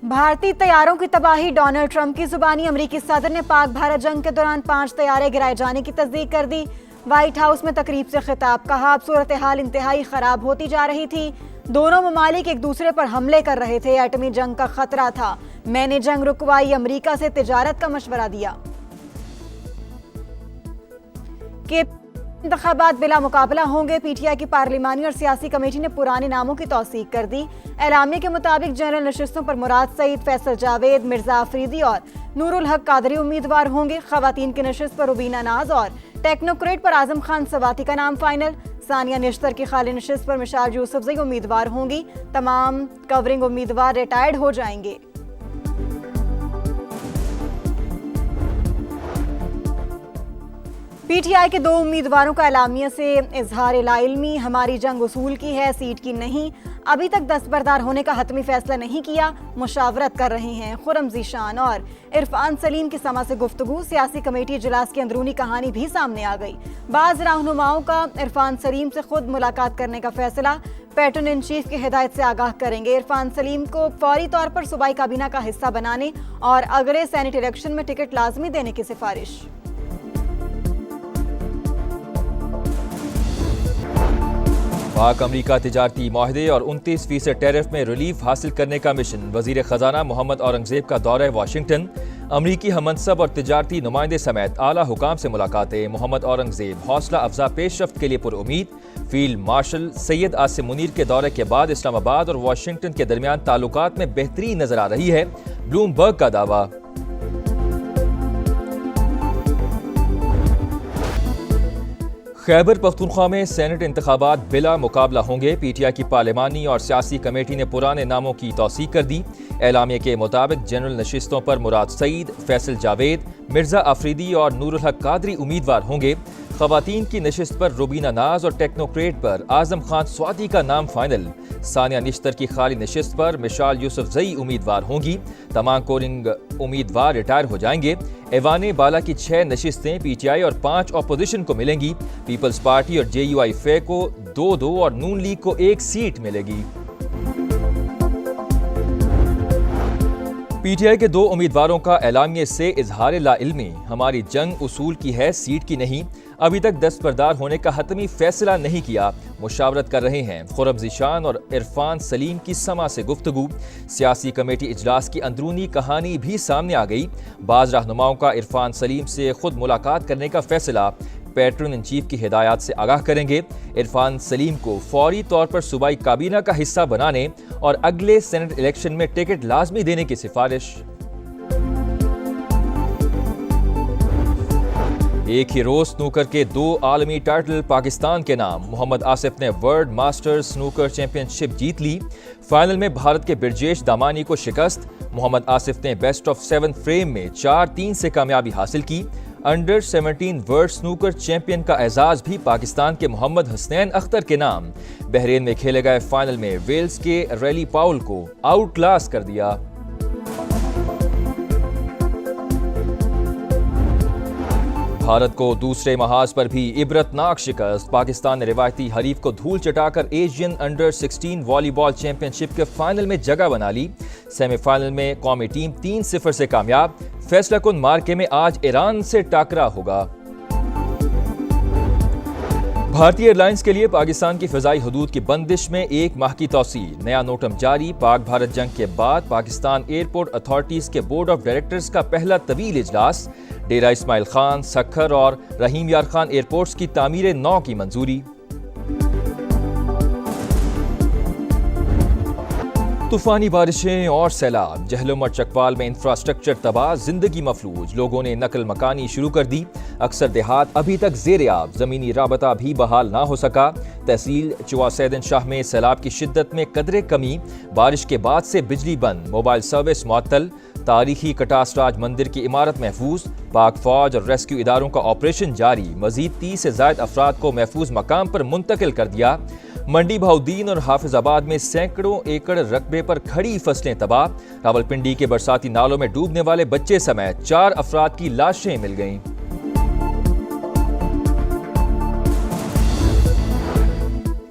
भारतीय तैयारों की तबाही, डोनाल्ड ट्रंप की जुबानी। अमरीकी सदर ने पाक भारत जंग के दौरान 5 तैयारे गिराए जाने की तस्दीक कर दी। व्हाइट हाउस में तकरीब से खिताब, कहा अब सूरत हाल इंतहाई खराब होती जा रही थी। दोनों ममालिक एक दूसरे पर हमले कर रहे थे, एटमी जंग का खतरा था। मैंने जंग रुकवाई, अमरीका से तिजारत का मशवरा दिया। इंतखाबात बिला मुकाबला होंगे। पीटीआई की पार्लिमानी और सियासी कमेटी ने पुराने नामों की तौसीक कर दी। एलामिया के मुताबिक जनरल नशिस्तों पर मुराद सईद, फैसल जावेद, मिर्जा अफरीदी और नूरुल हक कादरी उम्मीदवार होंगे। खवातीन की नशिस्त पर रुबीना नाज और टेक्नोक्रेट पर आजम खान सवाती का नाम फाइनल। सानिया निश्तर की खाली नशिस्त पर मिशाल यूसुफजई उम्मीदवार होंगी। तमाम कवरिंग उम्मीदवार रिटायर्ड हो जाएंगे। पीटीआई के 2 उम्मीदवारों का एलामिया से इजहार लाइल्मी, हमारी जंग उसूल की है, सीट की नहीं। अभी तक दस्तबरदार होने का हतमी फैसला नहीं किया, मुशावरत कर रहे हैं। खुर्रम ज़ीशान और इरफान सलीम की समा से गुफ्तगू। सियासी कमेटी इजलास की अंदरूनी कहानी भी सामने आ गई। बाज़ रहनुमाओं का इरफान सलीम से खुद मुलाकात करने का फैसला। पैटर्न इन चीफ की हिदायत से आगाह करेंगे। इरफान सलीम को फौरी तौर पर सूबाई काबीना का हिस्सा बनाने और अगले सेनेट इलेक्शन में टिकट लाजमी देने की सिफारिश। पाक अमरीका तिजारती माहदे और 29% टैरिफ में रिलीफ हासिल करने का मिशन। वजीर खजाना मोहम्मद औरंगजेब का दौरा वाशिंगटन। अमरीकी हमनसब और तिजारती नुमाइंदे समेत आला हुकाम से मुलाकातें। मोहम्मद औरंगजेब हौसला अफजा पेशरफ्त के लिए पुरुमीद। फील्ड मार्शल सैयद आसिम मुनीर के दौरे के बाद इस्लामाबाद और वाशिंगटन के दरमियान ताल्लुकात में बेहतरी नजर आ रही है, ब्लूमबर्ग का दावा। खैबर पख्तूनख्वा में सेनेट इंतखाबात बिला मुकाबला होंगे। पीटीआई की पार्लिमानी और सियासी कमेटी ने पुराने नामों की तौसीक कर दी। एलामिया के मुताबिक जनरल नशिस्तों पर मुराद सईद, फैसल जावेद, मिर्जा अफरीदी और नूरुल हक कादरी उम्मीदवार होंगे। खवातीन की नशिस्त पर रुबीना नाज और टेक्नोक्रेट पर आजम खान स्वाति का नाम फाइनल। सानिया निश्तर की खाली नशिस्त पर मिशाल यूसुफजई उम्मीदवार होंगी। तमाम कोरिंग उम्मीदवार रिटायर हो जाएंगे। ऐवाने बाला की 6 नशिस्तें पीटीआई और 5 अपोजिशन को मिलेंगी। पीपल्स पार्टी और जेयूआई फे को 2-2 और नून लीग को 1 सीट मिलेगी। पीटीआई के 2 उम्मीदवारों का एलामिया से इजहार लाइल्मी, हमारी जंग उसूल की है, सीट की नहीं। अभी तक दस्तबरदार होने का हतमी फैसला नहीं किया, मुशावरत कर रहे हैं। खुर्रम ज़ीशान और इरफान सलीम की समा से गुफ्तगू। सियासी कमेटी इजलास की अंदरूनी कहानी भी सामने आ गई। बाज़ रहनुमाओं का इरफान सलीम से खुद मुलाकात करने का फैसला। पैटर्न इन चीफ की हिदायत से आगाह करेंगे। इरफान सलीम को फौरी तौर पर सूबाई काबीना का हिस्सा बनाने और अगले सेनेट इलेक्शन में टिकट लाजमी देने की सिफारिश। एक ही रोज स्नूकर के 2 आलमी टाइटल पाकिस्तान के नाम। मोहम्मद आसिफ ने वर्ल्ड मास्टर्स स्नूकर चैंपियनशिप जीत ली। फाइनल में भारत के बिरजेश दामानी को शिकस्त। मोहम्मद आसिफ ने बेस्ट ऑफ 7 फ्रेम में 4-3 से कामयाबी हासिल की। अंडर 17 वर्ल्ड स्नूकर चैंपियन का एजाज भी पाकिस्तान के मोहम्मद हसनैन अख्तर के नाम। बहरीन में खेले गए फाइनल में वेल्स के रैली पाउल को आउट क्लास कर दिया। भारत को दूसरे महाज पर भी इबरतनाक शिकस्त। पाकिस्तान ने रिवायती हरीफ को धूल चटाकर एशियन अंडर 16 वॉलीबॉल चैंपियनशिप के फाइनल में जगह बना ली। सेमीफाइनल में कौमी टीम 3-0 से कामयाब। फैसला कुन मार्के में आज ईरान से टाकरा होगा। भारतीय एयरलाइंस के लिए पाकिस्तान की फ़िज़ाई हदूद की बंदिश में 1 माह की तौसी। नया नोटम जारी। पाक भारत जंग के बाद पाकिस्तान एयरपोर्ट अथॉरिटीज़ के बोर्ड ऑफ डायरेक्टर्स का पहला तवील इजलास। डेरा इस्माइल खान, सखर और रहीम यार खान एयरपोर्ट्स की तामीर 9 की मंजूरी। तूफानी बारिशें और सैलाब। जहलम और चकवाल में इंफ्रास्ट्रक्चर तबाह, जिंदगी मफलूज। लोगों ने नकल मकानी शुरू कर दी। अक्सर देहात अभी तक ज़ेर-ए-आब, ज़मीनी राबता भी बहाल ना हो सका। तहसील चुवासैदन शाह में सैलाब की शिद्दत में कदरे कमी। बारिश के बाद से बिजली बंद, मोबाइल सर्विस मुअत्तल। तारीखी कटासराज मंदिर की इमारत महफूज। पाक फौज और रेस्क्यू इदारों का ऑपरेशन जारी। मजीद 30 से ज़ायद अफराद को महफूज मकाम पर मुंतकिल कर दिया। मंडी बहाउद्दीन और हाफिजाबाद में सैकड़ों एकड़ रकबे पर खड़ी फसलें तबाह। रावलपिंडी के बरसाती नालों में डूबने वाले बच्चे समेत 4 अफराद की लाशें मिल गईं।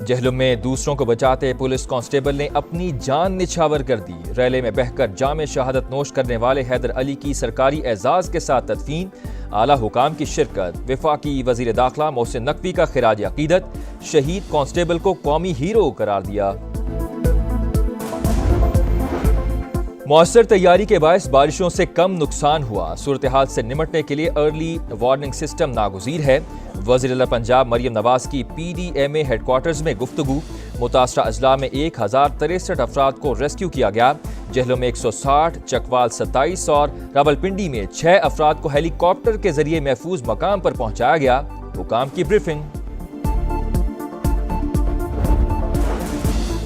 جہلم میں دوسروں کو بچاتے پولیس کانسٹیبل نے اپنی جان نچھاور کر دی۔ ریلے میں بہہ کر جام شہادت نوش کرنے والے حیدر علی کی سرکاری اعزاز کے ساتھ تدفین، اعلیٰ حکام کی شرکت۔ وفاقی وزیر داخلہ محسن نقوی کا خراج عقیدت، شہید کانسٹیبل کو قومی ہیرو قرار دیا۔ مؤثر تیاری کے باعث بارشوں سے کم نقصان ہوا، صورتحال سے نمٹنے کے لیے ارلی وارننگ سسٹم ناگزیر ہے۔ وزیر اعلیٰ پنجاب مریم نواز کی پی ڈی ایم اے ہیڈ کوارٹرز میں گفتگو، متاثرہ اضلاع میں 1063 افراد کو ریسکیو کیا گیا، جہلم میں 160، چکوال 27 اور راولپنڈی میں 6 افراد کو ہیلی کاپٹر کے ذریعے محفوظ مقام پر پہنچایا گیا۔ حکام کی بریفنگ۔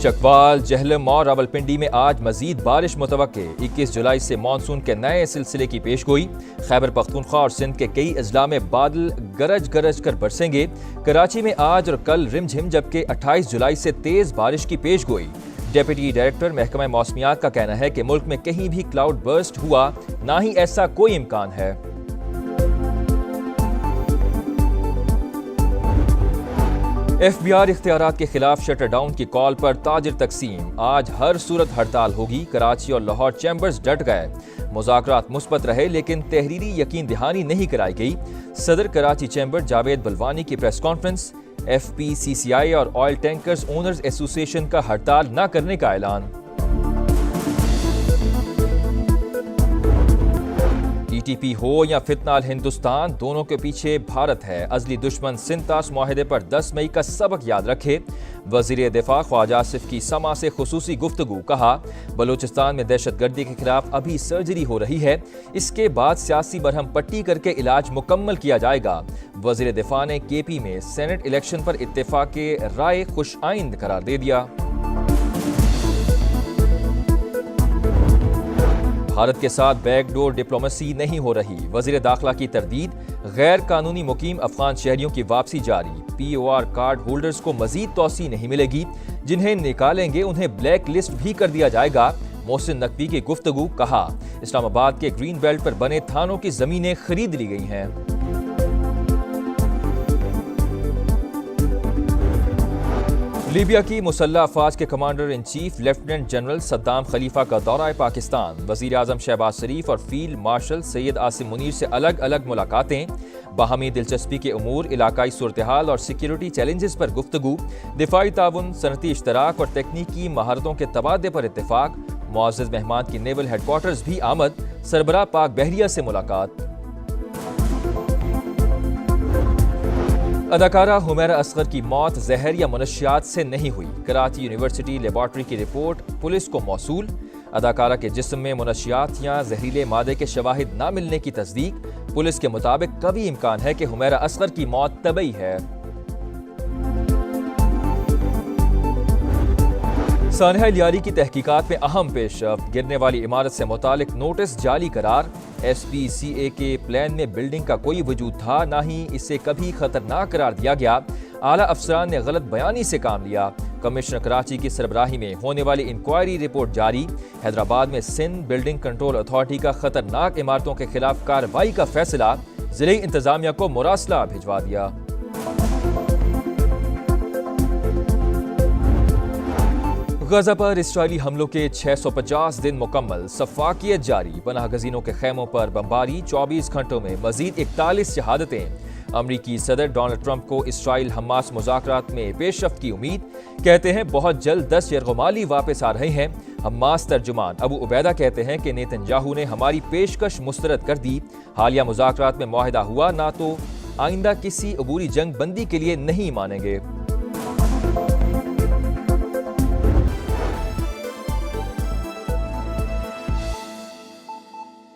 چکوال، جہلم اور راولپنڈی میں آج مزید بارش متوقع، 21 جولائی سے مانسون کے نئے سلسلے کی پیش گوئی۔ خیبر پختونخوا اور سندھ کے کئی اضلاع میں بادل گرج گرج کر برسیں گے۔ کراچی میں آج اور کل رم جھم، جبکہ 28 جولائی سے تیز بارش کی پیش گوئی۔ ڈیپٹی ڈائریکٹر محکمہ موسمیات کا کہنا ہے کہ ملک میں کہیں بھی کلاؤڈ برسٹ ہوا، نہ ہی ایسا کوئی امکان ہے۔ ایف بی آر اختیارات کے خلاف شٹر ڈاؤن کی کال پر تاجر تقسیم، آج ہر صورت ہڑتال ہوگی۔ کراچی اور لاہور چیمبرز ڈٹ گئے، مذاکرات مثبت رہے لیکن تحریری یقین دہانی نہیں کرائی گئی۔ صدر کراچی چیمبر جاوید بلوانی کی پریس کانفرنس، ایف پی سی سی آئی اور آئل ٹینکرز اونرز ایسوسی ایشن کا ہڑتال نہ کرنے کا اعلان۔ ٹی ٹی پی ہو یا فتنہ ہندوستان، دونوں کے پیچھے بھارت ہے۔ ازلی دشمن سنتاس معاہدے پر 10 مئی کا سبق یاد رکھے۔ وزیر دفاع خواجہ آصف کی سما سے خصوصی گفتگو، کہا بلوچستان میں دہشت گردی کے خلاف ابھی سرجری ہو رہی ہے، اس کے بعد سیاسی برہم پٹی کر کے علاج مکمل کیا جائے گا۔ وزیر دفاع نے کے پی میں سینٹ الیکشن پر اتفاق رائے خوش آئند قرار دے دیا۔ بھارت کے ساتھ بیک ڈور ڈپلومیسی نہیں ہو رہی، وزیر داخلہ کی تردید۔ غیر قانونی مقیم افغان شہریوں کی واپسی جاری، پی او آر کارڈ ہولڈرز کو مزید توسیع نہیں ملے گی، جنہیں نکالیں گے انہیں بلیک لسٹ بھی کر دیا جائے گا۔ محسن نقوی کی گفتگو، کہا اسلام آباد کے گرین بیلٹ پر بنے تھانوں کی زمینیں خرید لی گئی ہیں۔ لیبیا کی مسلح افواج کے commander in chief lieutenant general Saddam خلیفہ کا دورہ پاکستان، وزیر اعظم شہباز شریف اور فیلڈ مارشل سید عاصم منیر سے الگ الگ ملاقاتیں، باہمی دلچسپی کے امور، علاقائی صورتحال اور سیکیورٹی چیلنجز پر گفتگو، دفاعی تعاون، صنعتی اشتراک اور تکنیکی مہارتوں کے تبادلے پر اتفاق، معزز مہمان کی نیول ہیڈ کوارٹرز بھی آمد، سربراہ پاک بحریہ سے ملاقات۔ اداکارہ حمیرہ اصغر کی موت زہر یا منشیات سے نہیں ہوئی، کراچی یونیورسٹی لیبارٹری کی رپورٹ پولیس کو موصول۔ اداکارہ کے جسم میں منشیات یا زہریلے مادے کے شواہد نہ ملنے کی تصدیق، پولیس کے مطابق قوی امکان ہے کہ حمیرہ اصغر کی موت طبعی ہے۔ سانحہ لیاری کی تحقیقات میں اہم پیش رفت، گرنے والی عمارت سے متعلق نوٹس جعلی قرار۔ ایس پی سی اے کے پلان میں بلڈنگ کا کوئی وجود تھا، نہ ہی اسے کبھی خطرناک قرار دیا گیا۔ اعلیٰ افسران نے غلط بیانی سے کام لیا۔ کمشنر کراچی کی سربراہی میں ہونے والی انکوائری رپورٹ جاری۔ حیدرآباد میں سندھ بلڈنگ کنٹرول اتھارٹی کا خطرناک عمارتوں کے خلاف کارروائی کا فیصلہ، ضلعی انتظامیہ کو مراسلہ بھجوا دیا۔ غزہ پر اسرائیلی حملوں کے 650 دن مکمل، سفاکیت جاری، پناہ گزینوں کے خیموں پر بمباری، 24 گھنٹوں میں مزید 41 شہادتیں۔ امریکی صدر ڈونلڈ ٹرمپ کو اسرائیل حماس مذاکرات میں پیش رفت کی امید، کہتے ہیں بہت جلد 10 یرغمالی واپس آ رہے ہیں۔ حماس ترجمان ابو عبیدہ کہتے ہیں کہ نیتن یاہو نے ہماری پیشکش مسترد کر دی، حالیہ مذاکرات میں معاہدہ ہوا، نہ تو آئندہ کسی عبوری جنگ بندی کے لیے نہیں مانیں گے۔